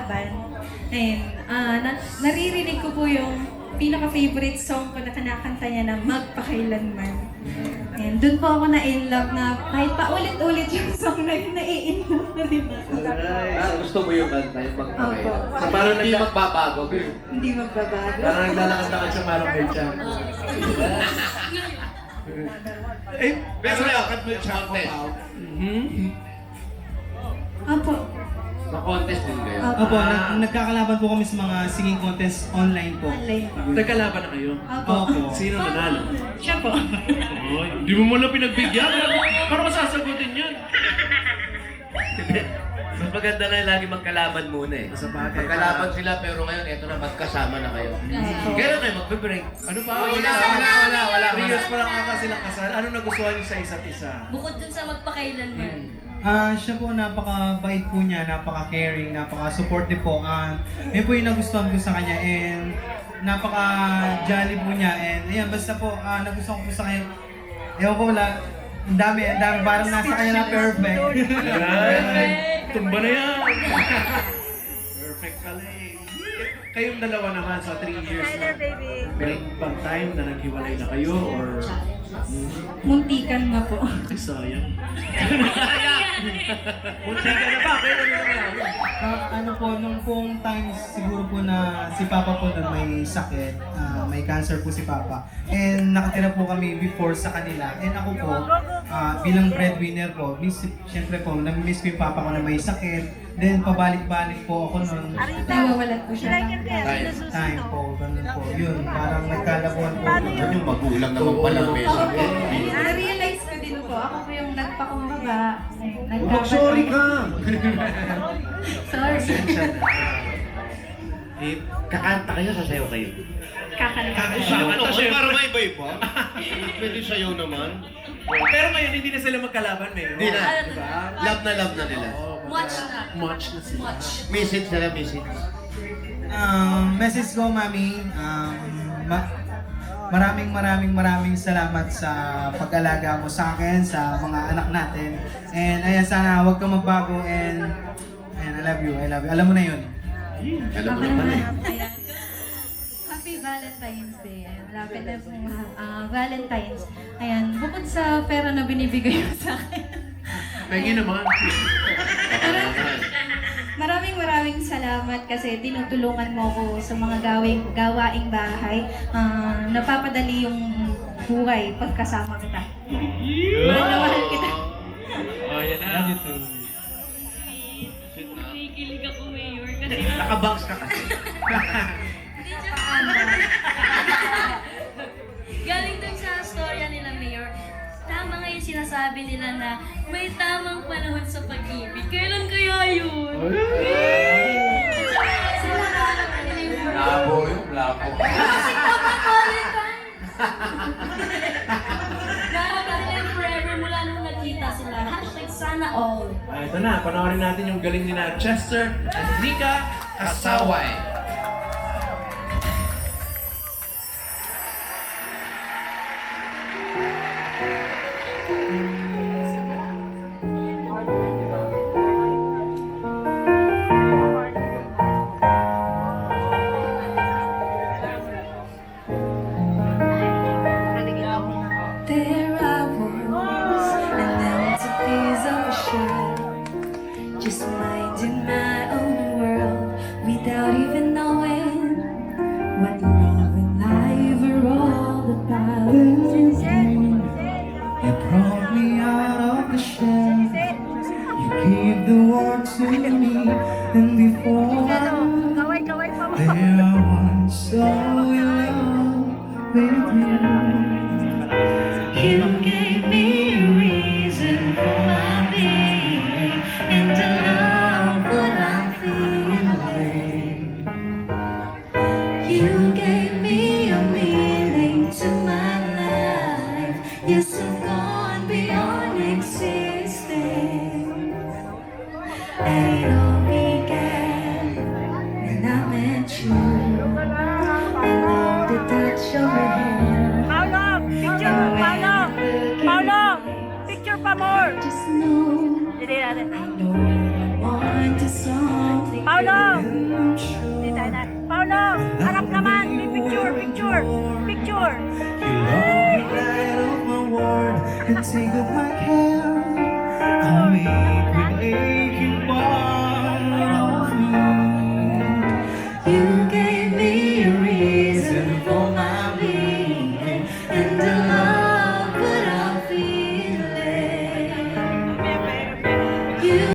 kalaban. And naririnig ko po yung pinaka-favorite song ko na kinakanta niya na Magpakailanman. And doon po ako na-in-love na kahit paulit-ulit yung song na yun, nai-in-love na rin ako. Gusto mo yung kanta, yung magpakailan? Opo. Sa parang hindi magbabago. Hindi magbabago. Parang naglalakad-lakad siya parang may chance. Pero lakad mo yung contest. Opo. Sa-contest din kayo. Opo, nagkakalaban po kami sa mga singing contest online po. Online po. Nagkalaban na kayo? Opo. Sino nanalo? Siya po. Oy, di mo mo lang pinagbigyan. Paano masasagutin yun? Mas maganda na yung lagi magkalaban muna eh. Sa bagay. Magkalaban sila pero ngayon eto na magkasama na kayo. Kailan kayo magbe-break? Ano pa? Wala. 3 years pa lang ata silang kasal. Ano nagustuhan niyo sa isa't isa? Bukod dun sa magpakailanman. Siya po napaka-bait po niya, napaka-caring, napaka-supportive po. Yun po yung nagustuhan ko sa kanya and napaka-jolly po niya and ayan, basta po nagustuhan ko po sa kanya. Ewan ko wala, ang dami, parang nasa kanya na perfect. Tumba na yan! Perfect pala eh. Kayong dalawa naman sa 3 years na. Meron bang time na naghiwalay na kayo or... Muntikan nga po. Ay, sayang. Munti ka na ba? Kaya ano na Ano po, nung pong times siguro po na si Papa po na may sakit, may cancer po si Papa. And nakatira po kami before sa kanila. And ako po, bilang breadwinner po, siyempre po, nami-miss ko yung Papa ko na may sakit. Then pabalik-balik po ako nun. Nawawalan po siya ng Time po, ganun po. Yun, parang nagkalabuan po. Yan yung magulang naman pala may sakit. Na-realize ko din po, ako po yung nagpakumbaba. Sorry ka! Sorry. Eh, kakanta kayo, sasayaw kayo. Kakanta. Kakanta siya. Para may iba-iba. Pwede sa'yo naman. Pero ngayon, hindi na sila magkalaban eh. Hindi na. Diba? Love na nila. Much na. Much na sila. Much. Message sila, message. Message ko, Mami. Maraming salamat sa pag-alaga mo sa akin, sa mga anak natin. And ayan, sana huwag kang magbago and I love you. Alam mo na yun. Alam mo naman eh. Ayan. Happy Valentine's Day. Malapit na po Valentine's. Ayan, bukod sa pera na binibigay mo sa akin. Pegi naman. Maraming salamat kasi tinutulungan mo ko sa mga gawaing bahay. Napapadali yung buhay pagkasama kita. Mahal na mahal kita. Oh, yan na. Nakikilig ako, Mayor, kasi Nakabox ka kasi. galing dun sa storya nila, Mayor. Tama nga yung sinasabi nila na may tamang panahon sa pag-ibig. Kailan kaya yun? Labo yung labo. Kasi dapat Valentine! Nakakalilang forever mula nung nagkita sila. #sana all. Ito na, panoorin natin yung galing nila Chester at Nika Kasaway. There I was, an empty piece of a shell, just minding my own world without even knowing what love and life are all about. You brought me out of the shell. You gave the world to me, and before there I once so in love with you. You gave me a reason for my being, and I love what I'm feeling. You gave me a meaning to my life. Yes, I've gone beyond existing. And it all began And I'm sure Paolo, harap naman. Picture, picture, picture. you'll all be right of my word and take up my